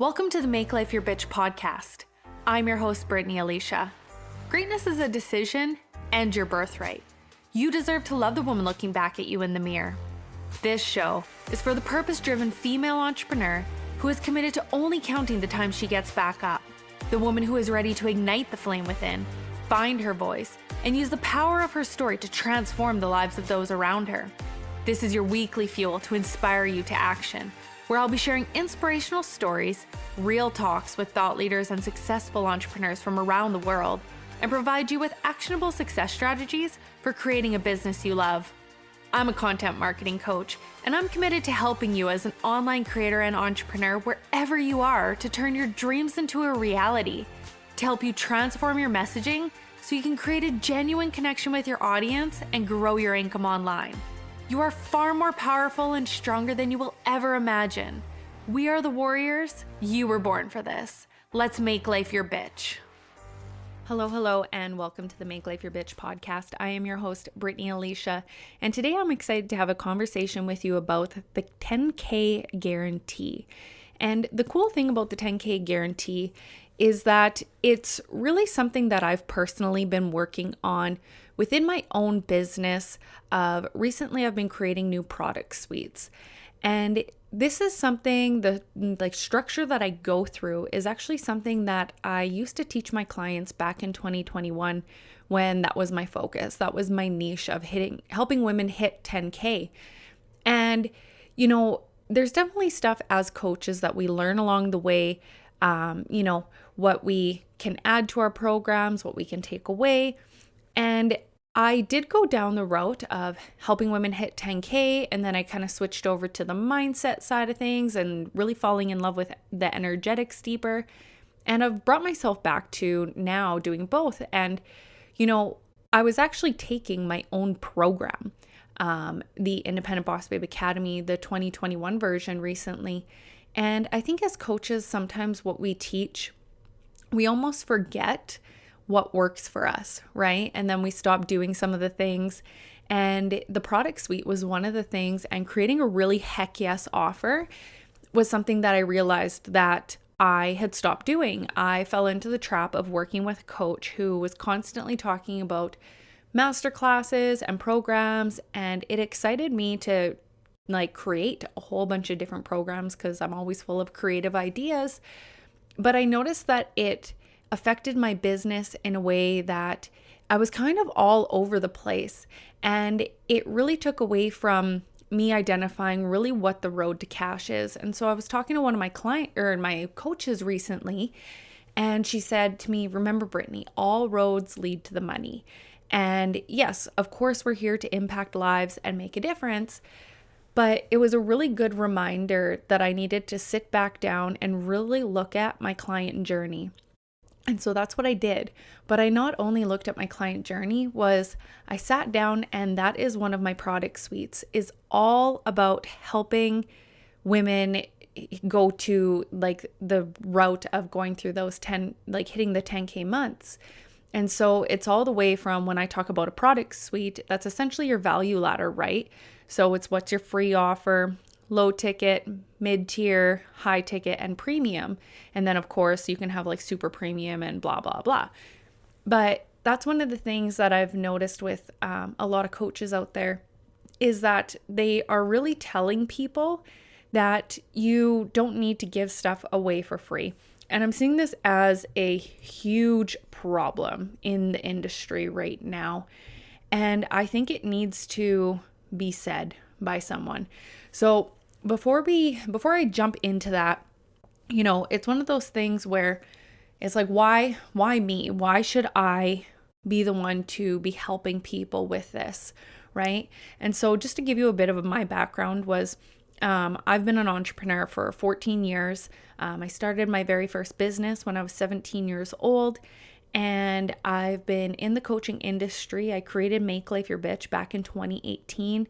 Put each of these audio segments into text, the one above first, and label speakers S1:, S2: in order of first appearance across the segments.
S1: Welcome to the Make Life Your Bitch podcast. I'm your host, Brittany Alysia. Greatness is a decision and your birthright. You deserve to love the woman looking back at you in the mirror. This show is for the purpose-driven female entrepreneur who is committed to only counting the time she gets back up. The woman who is ready to ignite the flame within, find her voice, and use the power of her story to transform the lives of those around her. This is your weekly fuel to inspire you to action, where I'll be sharing inspirational stories, real talks with thought leaders and successful entrepreneurs from around the world, and provide you with actionable success strategies for creating a business you love. I'm a content marketing coach, and I'm committed to helping you as an online creator and entrepreneur wherever you are to turn your dreams into a reality, to help you transform your messaging so you can create a genuine connection with your audience and grow your income online. You are far more powerful and stronger than you will ever imagine. We are the warriors. You were born for this. Let's make life your bitch. Hello, and welcome to the Make Life Your Bitch podcast. I am your host, Brittany Alysia, and today I'm excited to have a conversation with you about the 10K guarantee. And the cool thing about the 10K guarantee is that it's really something that I've personally been working on within my own business. Recently, I've been creating new product suites. And this is something, the structure that I go through is actually something that I used to teach my clients back in 2021 when that was my focus. That was my niche of helping women hit 10K. And, there's definitely stuff as coaches that we learn along the way, what we can add to our programs, what we can take away. And I did go down the route of helping women hit 10K, and then I kind of switched over to the mindset side of things and really falling in love with the energetics deeper. And I've brought myself back to now doing both. And, I was actually taking my own program, the Independent Boss Babe Academy, the 2021 version recently. And I think as coaches, sometimes what we teach, we almost forget what works for us, right? And then we stop doing some of the things. And the product suite was one of the things, and creating a really heck yes offer was something that I realized that I had stopped doing. I fell into the trap of working with a coach who was constantly talking about masterclasses and programs, and it excited me to create a whole bunch of different programs because I'm always full of creative ideas. But I noticed that it affected my business in a way that I was kind of all over the place. And it really took away from me identifying really what the road to cash is. And so I was talking to one of my coaches recently, and she said to me, "Remember, Brittany, all roads lead to the money." And yes, of course, we're here to impact lives and make a difference. But it was a really good reminder that I needed to sit back down and really look at my client journey. And so that's what I did. But I not only looked at my client journey, I sat down, and that is one of my product suites, is all about helping women go to the route of going through those hitting the 10K months. And so it's all the way from, when I talk about a product suite, that's essentially your value ladder, right? So it's what's your free offer, low ticket, mid-tier, high ticket, and premium. And then of course you can have super premium and blah, blah, blah. But that's one of the things that I've noticed with a lot of coaches out there, is that they are really telling people that you don't need to give stuff away for free. And I'm seeing this as a huge problem in the industry right now. And I think it needs to be said by someone. So before I jump into that, it's one of those things where it's why me? Why should I be the one to be helping people with this, right? And so just to give you a bit of my background was, I've been an entrepreneur for 14 years. I started my very first business when I was 17 years old, and I've been in the coaching industry. I created Make Life Your Bitch back in 2018.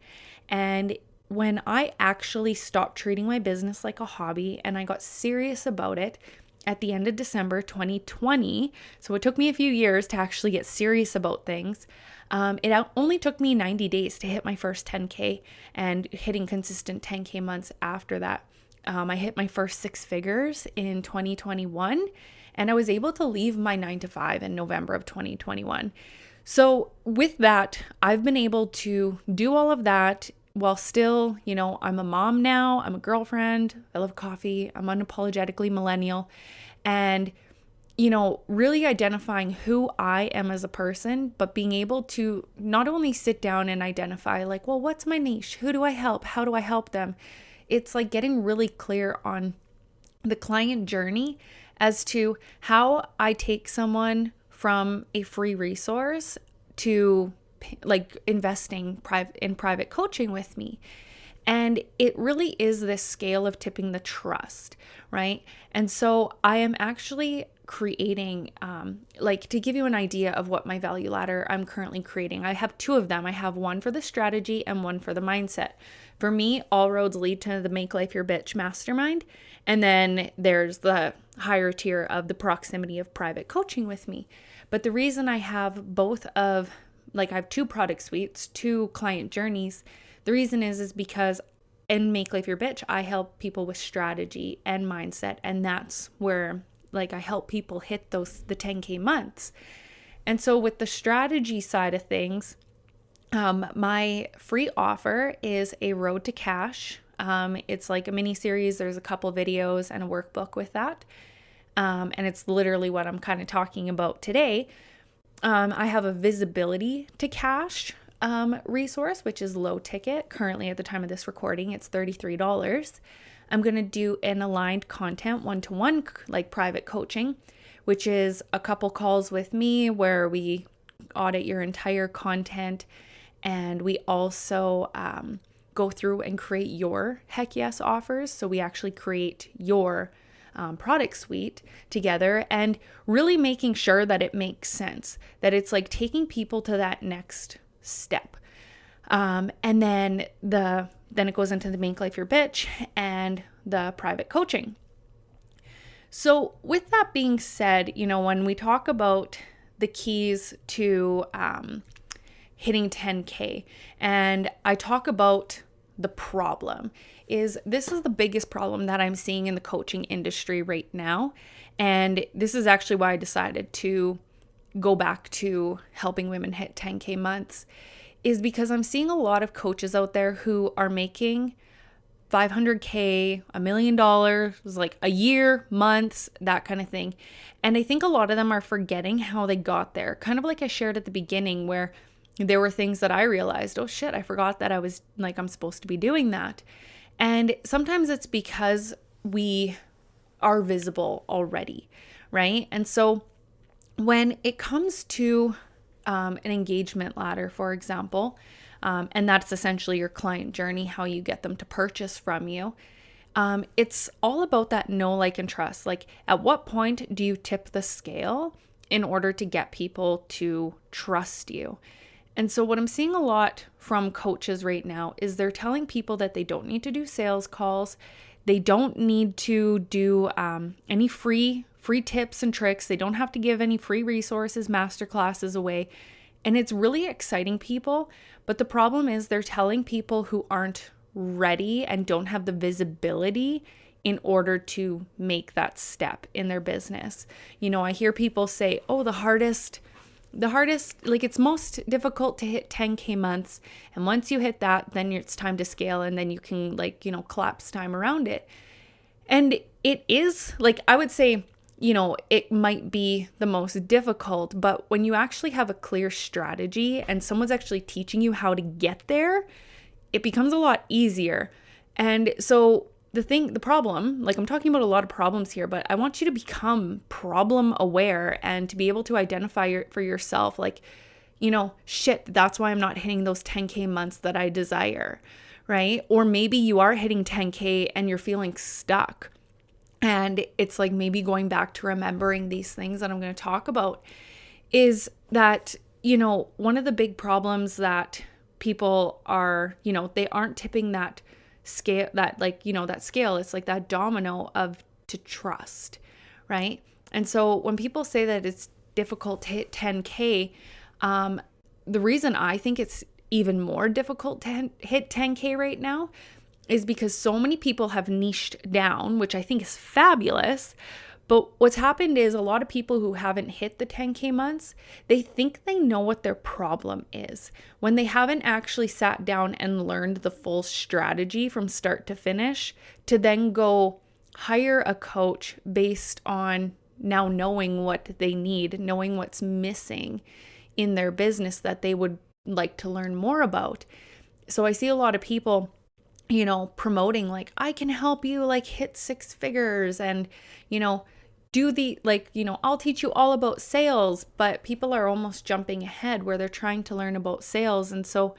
S1: And when I actually stopped treating my business like a hobby and I got serious about it at the end of December 2020, so it took me a few years to actually get serious about things. It only took me 90 days to hit my first 10K, and hitting consistent 10K months after that. I hit my first 6 figures in 2021, and I was able to leave my 9 to 5 in November of 2021. So with that, I've been able to do all of that while still, I'm a mom now, I'm a girlfriend, I love coffee, I'm unapologetically millennial, and really identifying who I am as a person, but being able to not only sit down and identify like, well, what's my niche? Who do I help? How do I help them? It's like getting really clear on the client journey as to how I take someone from a free resource to like investing in private coaching with me. And it really is this scale of tipping the trust, right? And so I am actually creating, to give you an idea of what my value ladder I'm currently creating. I have 2 of them. I have one for the strategy and one for the mindset. For me, all roads lead to the Make Life Your Bitch mastermind. And then there's the higher tier of the proximity of private coaching with me. But the reason I have both of, I have 2 product suites, 2 client journeys. The reason is because in Make Life Your Bitch, I help people with strategy and mindset. And that's where I help people hit the 10K months. And so with the strategy side of things, my free offer is a road to cash. It's like a mini series. There's a couple videos and a workbook with that. And it's literally what I'm kind of talking about today. I have a visibility to cash resource, which is low ticket. Currently at the time of this recording, it's $33. I'm going to do an aligned content one-to-one, private coaching, which is a couple calls with me where we audit your entire content. And we also go through and create your heck yes offers. So we actually create your product suite together and really making sure that it makes sense, that it's taking people to that next step. And then it goes into the Make Life Your Bitch and the private coaching. So with that being said, when we talk about the keys to hitting 10K, and I talk about the problem, this is the biggest problem that I'm seeing in the coaching industry right now. And this is actually why I decided to go back to helping women hit 10K months, is because I'm seeing a lot of coaches out there who are making $500K, $1 million, a year, months, that kind of thing. And I think a lot of them are forgetting how they got there. Kind of like I shared at the beginning, where there were things that I realized, oh shit, I forgot that I was I'm supposed to be doing that. And sometimes it's because we are visible already, right? And so when it comes to an engagement ladder, for example, and that's essentially your client journey, how you get them to purchase from you. It's all about that know, like, and trust. At what point do you tip the scale in order to get people to trust you? And so what I'm seeing a lot from coaches right now is they're telling people that they don't need to do sales calls. They don't need to do any free tips and tricks. They don't have to give any free resources, masterclasses away. And it's really exciting people. But the problem is they're telling people who aren't ready and don't have the visibility in order to make that step in their business. I hear people say, oh, the hardest, it's most difficult to hit 10K months. And once you hit that, then it's time to scale, and then you can collapse time around it. And it is I would say, it might be the most difficult, but when you actually have a clear strategy and someone's actually teaching you how to get there, it becomes a lot easier. And so the problem, I'm talking about a lot of problems here, but I want you to become problem aware and to be able to identify for yourself, shit, that's why I'm not hitting those 10K months that I desire, right? Or maybe you are hitting 10K and you're feeling stuck. And it's maybe going back to remembering these things that I'm going to talk about is that, one of the big problems that people are, they aren't tipping that scale, that scale. It's that domino to trust, right? And so when people say that it's difficult to hit 10K, the reason I think it's even more difficult to hit 10K right now is because so many people have niched down, which I think is fabulous. But what's happened is a lot of people who haven't hit the 10K months, they think they know what their problem is when they haven't actually sat down and learned the full strategy from start to finish to then go hire a coach based on now knowing what they need, knowing what's missing in their business that they would like to learn more about. So I see a lot of people, promoting like, I can help you like hit 6 figures and, do the I'll teach you all about sales, but people are almost jumping ahead where they're trying to learn about sales. And so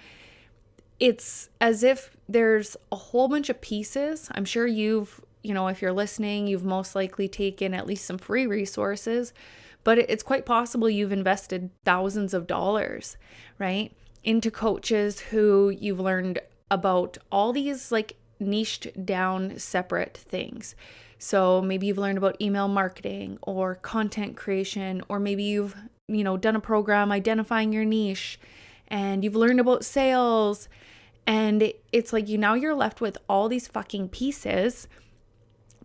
S1: it's as if there's a whole bunch of pieces. I'm sure if you're listening, you've most likely taken at least some free resources, but it's quite possible you've invested thousands of dollars, right, into coaches who you've learned about all these like niched down separate things. So maybe you've learned about email marketing or content creation, or maybe you've, done a program identifying your niche and you've learned about sales. And it's like now you're left with all these fucking pieces,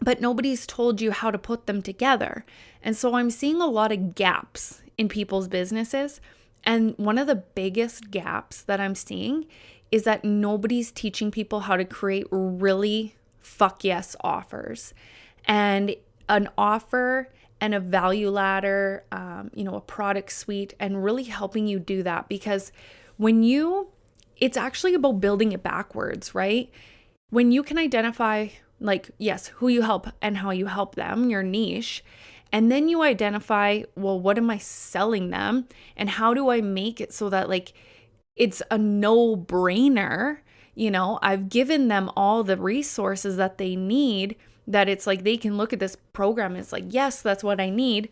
S1: but nobody's told you how to put them together. And so I'm seeing a lot of gaps in people's businesses. And one of the biggest gaps that I'm seeing is that nobody's teaching people how to create really fuck yes offers. And an offer and a value ladder, a product suite, and really helping you do that. Because it's actually about building it backwards, right? When you can identify like, yes, who you help and how you help them, your niche, and then you identify, well, what am I selling them? And how do I make it so that like, it's a no-brainer? I've given them all the resources that they need, that it's like they can look at this program and it's like, yes, that's what I need.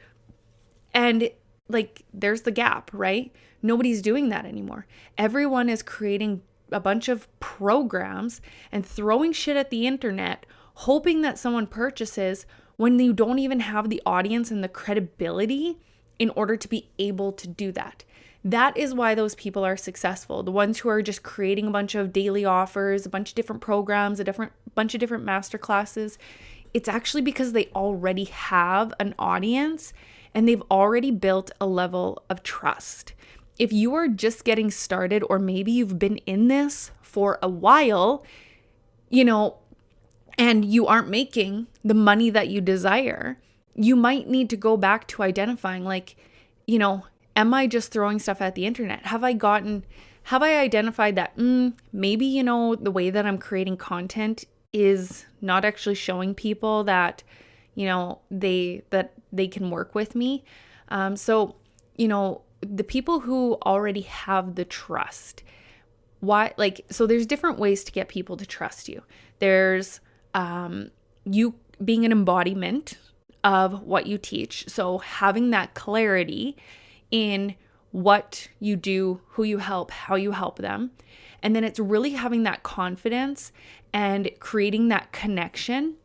S1: And like, there's the gap, right? Nobody's doing that anymore. Everyone is creating a bunch of programs and throwing shit at the internet, hoping that someone purchases when you don't even have the audience and the credibility in order to be able to do that. That is why those people are successful. The ones who are just creating a bunch of daily offers, a bunch of different programs, bunch of different masterclasses. It's actually because they already have an audience and they've already built a level of trust. If you are just getting started, or maybe you've been in this for a while, and you aren't making the money that you desire, you might need to go back to identifying like, am I just throwing stuff at the internet? Have I identified that maybe, the way that I'm creating content is not actually showing people that, they can work with me. So the people who already have the trust, so there's different ways to get people to trust you. There's you being an embodiment of what you teach. So having that clarity in what you do, who you help, how you help them. And then it's really having that confidence and creating that connection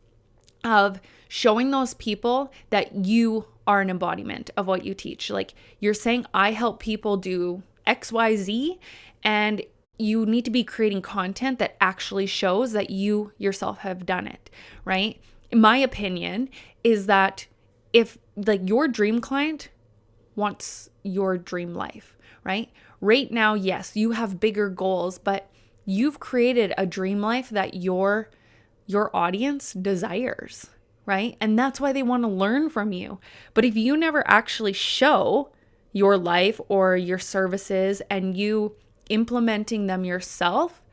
S1: of showing those people that you are an embodiment of what you teach. Like you're saying, I help people do X, Y, Z, and you need to be creating content that actually shows that you yourself have done it, right? My opinion is that if like your dream client wants your dream life, right? Right now, yes, you have bigger goals, but you've created a dream life that your audience desires, right? And that's why they want to learn from you. But if you never actually show your life or your services and you implementing them yourself,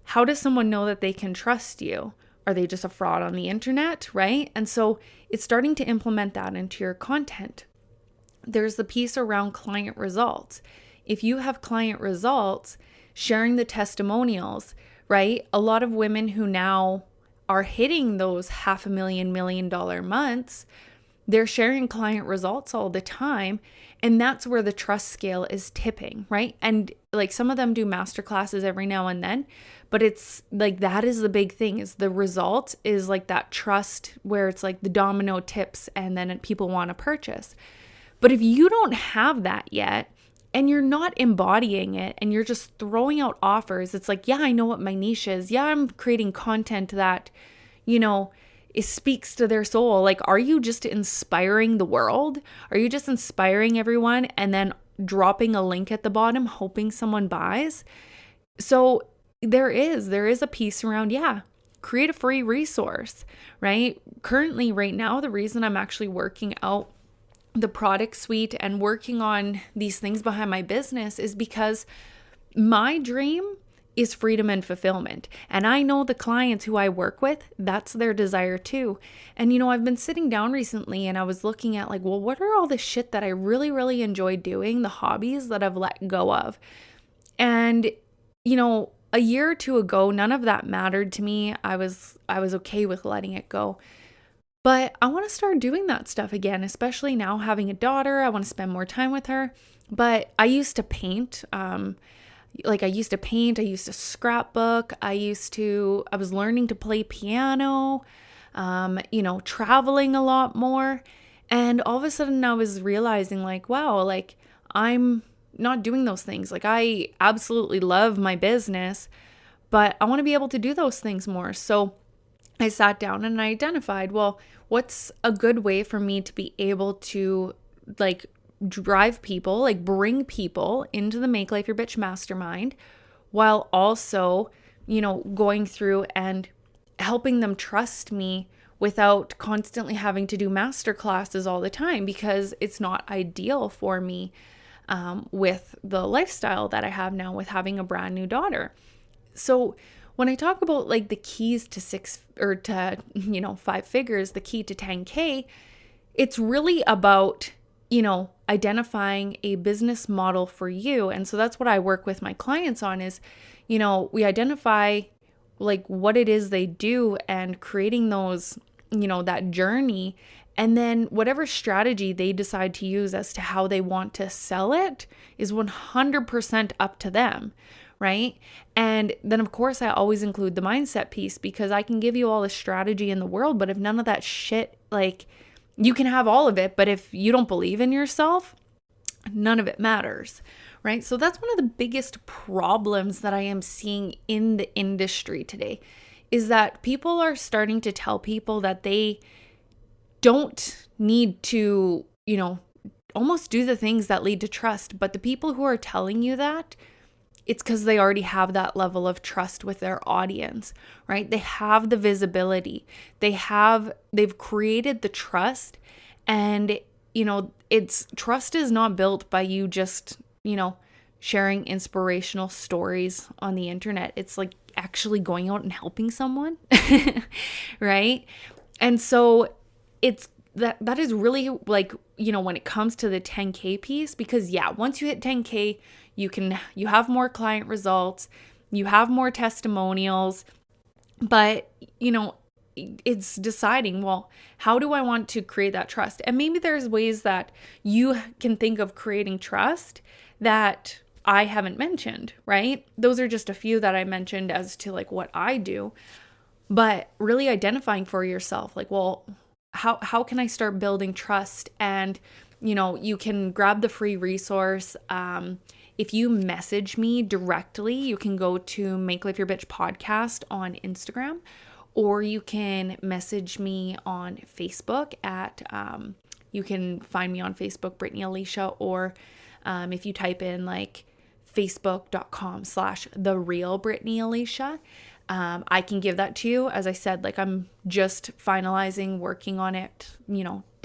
S1: how does someone know that they can trust you? Are they just a fraud on the internet, right? And so it's starting to implement that into your content. There's the piece around client results. If you have client results, sharing the testimonials, right? A lot of women who now are hitting those $500,000, $1 million months, they're sharing client results all the time. And that's where the trust scale is tipping, right? And like some of them do masterclasses every now and then, but it's like that is the big thing, is the result is like that trust where it's like the domino tips and then people want to purchase. But if you don't have that yet, and you're not embodying it and you're just throwing out offers. It's like, yeah, I know what my niche is. Yeah, I'm creating content that, it speaks to their soul. Like, are you just inspiring the world? Are you just inspiring everyone and then dropping a link at the bottom, hoping someone buys? So there is a piece around, create a free resource, right? Currently, right now, the reason I'm actually working out the product suite and working on these things behind my business is because my dream is freedom and fulfillment. And I know the clients who I work with, that's their desire too. And I've been sitting down recently and I was looking at like, well, what are all the shit that I really, really enjoy doing, the hobbies that I've let go of? And, a year or two ago, none of that mattered to me. I was okay with letting it go. But I want to start doing that stuff again, especially now having a daughter. I want to spend more time with her. But I used to paint. I used to scrapbook. I was learning to play piano, traveling a lot more. And all of a sudden I was realizing like, wow, like I'm not doing those things. Like I absolutely love my business, but I want to be able to do those things more. So I sat down and I identified, well, what's a good way for me to be able to like drive people, like bring people into the Make Life Your Bitch mastermind while also, going through and helping them trust me without constantly having to do master classes all the time, because it's not ideal for me with the lifestyle that I have now with having a brand new daughter. So when I talk about like the keys to 5 figures, the key to 10K, it's really about, identifying a business model for you. And so that's what I work with my clients on is, we identify like what it is they do and creating those, that journey. And then whatever strategy they decide to use as to how they want to sell it is 100% up to them. Right. And then, of course, I always include the mindset piece, because I can give you all the strategy in the world, but if none of that shit, like you can have all of it, but if you don't believe in yourself, none of it matters. Right. So that's one of the biggest problems that I am seeing in the industry today is that people are starting to tell people that they don't need to, almost do the things that lead to trust. But the people who are telling you that, it's because they already have that level of trust with their audience, right? They have the visibility. They've created the trust. And, trust is not built by you just, sharing inspirational stories on the internet. It's like actually going out and helping someone, right? And so it's that is really like, when it comes to the 10K piece, because once you hit 10K, you have more client results, you have more testimonials, but it's deciding, well, how do I want to create that trust? And maybe there's ways that you can think of creating trust that I haven't mentioned, right? Those are just a few that I mentioned as to like what I do, but really identifying for yourself, like, well, how can I start building trust? And, you can grab the free resource. If you message me directly, you can go to Make Life Your Bitch podcast on Instagram, or you can message me on Facebook you can find me on Facebook, Brittany Alysia, or if you type in like facebook.com/therealBrittanyAlysia, I can give that to you. As I said, like I'm just finalizing, working on it,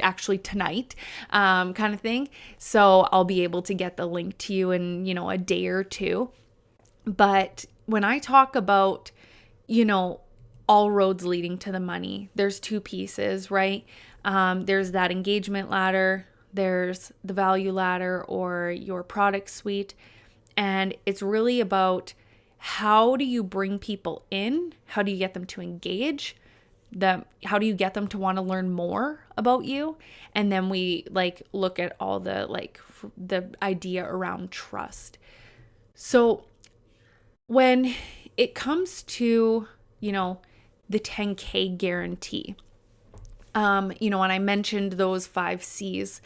S1: actually tonight, kind of thing. So I'll be able to get the link to you in, a day or two. But when I talk about, all roads leading to the money, there's 2 pieces, right? There's that engagement ladder, there's the value ladder or your product suite. And it's really about how do you bring people in? How do you get them to engage? How do you get them to want to learn more about you? And then we like look at all the the idea around trust. So when it comes to, the 10K guarantee, and I mentioned those 5 C's,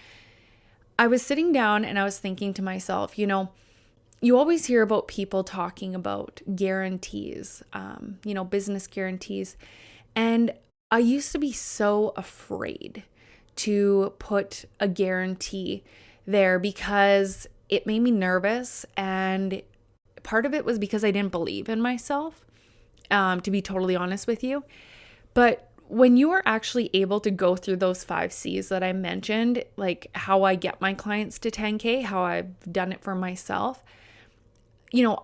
S1: I was sitting down and I was thinking to myself, you always hear about people talking about guarantees, business guarantees. And I used to be so afraid to put a guarantee there because it made me nervous. And part of it was because I didn't believe in myself, to be totally honest with you. But when you are actually able to go through those 5 C's that I mentioned, like how I get my clients to 10K, how I've done it for myself,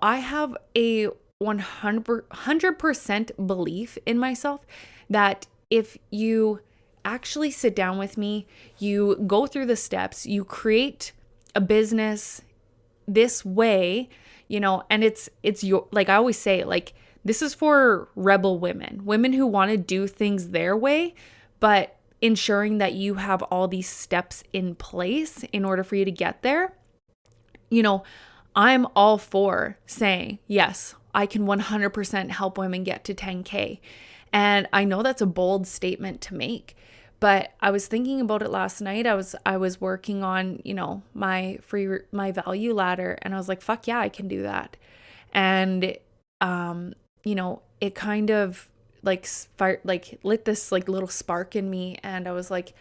S1: I have a 100% belief in myself that if you actually sit down with me, you go through the steps, you create a business this way, and it's your, like I always say, like, this is for rebel women who want to do things their way, but ensuring that you have all these steps in place in order for you to get there. I'm all for saying, yes, I can 100% help women get to 10K. And I know that's a bold statement to make, but I was thinking about it last night. I was working on, my value ladder, and I was like, fuck yeah, I can do that. And, it kind of lit this like little spark in me, and I was like,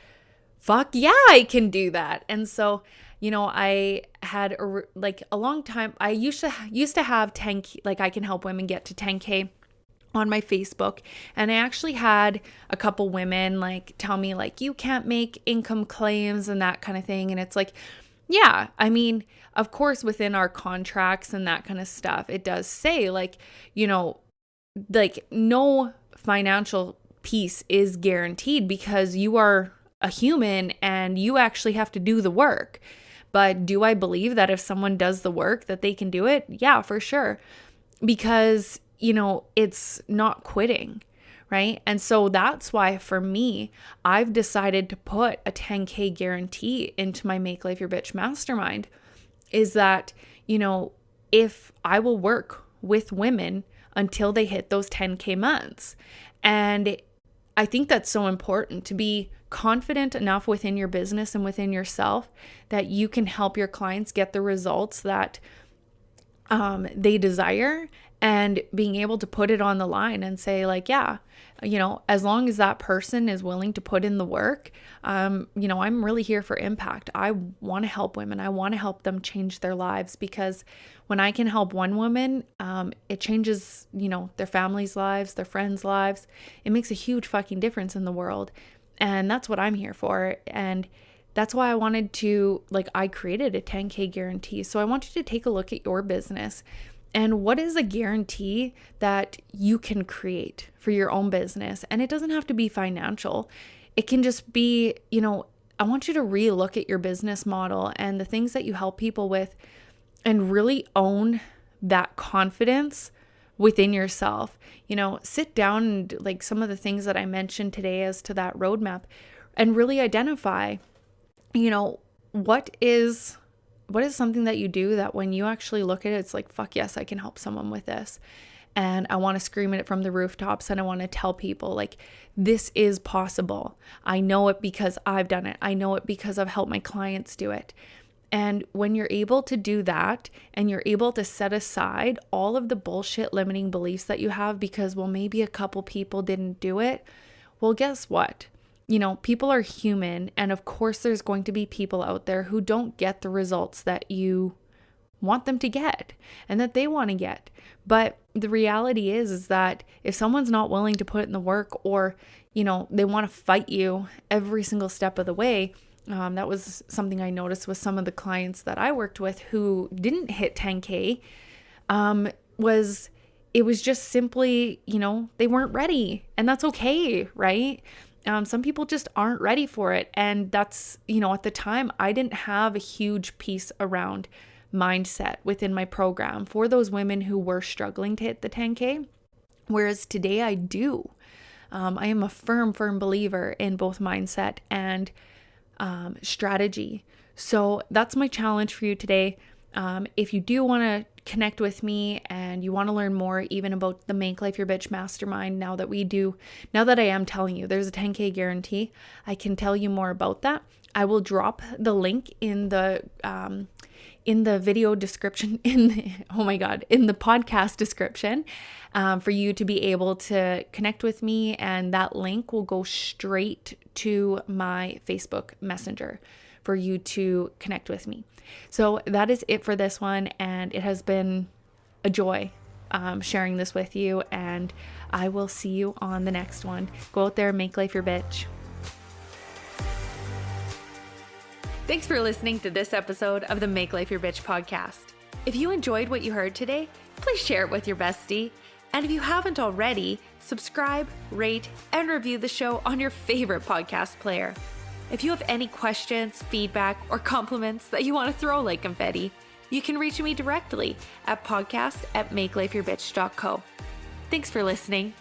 S1: fuck yeah, I can do that. And so, I had a long time, I used to have 10K, like I can help women get to 10K on my Facebook. And I actually had a couple women like tell me like, you can't make income claims and that kind of thing. And it's like, yeah, I mean, of course, within our contracts and that kind of stuff, it does say like, like no financial piece is guaranteed because you are a human and you actually have to do the work. But do I believe that if someone does the work that they can do it? Yeah, for sure. Because, it's not quitting, right? And so that's why for me, I've decided to put a 10K guarantee into my Make Life Your Bitch mastermind, is that, if I will work with women until they hit those 10K months. And I think that's so important to be confident enough within your business and within yourself that you can help your clients get the results that they desire, and being able to put it on the line and say like, yeah, as long as that person is willing to put in the work, I'm really here for impact. I want to help women. I want to help them change their lives, because when I can help one woman, it changes, their family's lives, their friends' lives. It makes a huge fucking difference in the world. And that's what I'm here for. And that's why I wanted to, I created a 10K guarantee. So I want you to take a look at your business and what is a guarantee that you can create for your own business. And it doesn't have to be financial. It can just be, I want you to relook at your business model and the things that you help people with, and really own that confidence within yourself. Sit down and some of the things that I mentioned today as to that roadmap, and really identify, what is something that you do that when you actually look at it, it's like, fuck yes, I can help someone with this. And I want to scream it from the rooftops, and I want to tell people like, this is possible. I know it because I've done it. I know it because I've helped my clients do it. And when you're able to do that, and you're able to set aside all of the bullshit limiting beliefs that you have because, well, maybe a couple people didn't do it. Well, guess what? People are human. And of course, there's going to be people out there who don't get the results that you want them to get and that they want to get. But the reality is that if someone's not willing to put in the work, or, they want to fight you every single step of the way, that was something I noticed with some of the clients that I worked with who didn't hit 10K, it was just simply, they weren't ready, and that's okay, right? Some people just aren't ready for it. And that's, at the time, I didn't have a huge piece around mindset within my program for those women who were struggling to hit the 10K. Whereas today I do. I am a firm believer in both mindset and strategy. So that's my challenge for you today. If you do want to connect with me and you want to learn more even about the Make Life Your Bitch mastermind, now that I am telling you there's a 10K guarantee, I can tell you more about that. I will drop the link in the video description, in the podcast description, for you to be able to connect with me. And that link will go straight to my Facebook Messenger for you to connect with me. So that is it for this one. And it has been a joy sharing this with you. And I will see you on the next one. Go out there and make life your bitch. Thanks for listening to this episode of the Make Life Your Bitch podcast. If you enjoyed what you heard today, please share it with your bestie. And if you haven't already, subscribe, rate, and review the show on your favorite podcast player. If you have any questions, feedback, or compliments that you want to throw like confetti, you can reach me directly at podcast@makelifeyourbitch.co. Thanks for listening.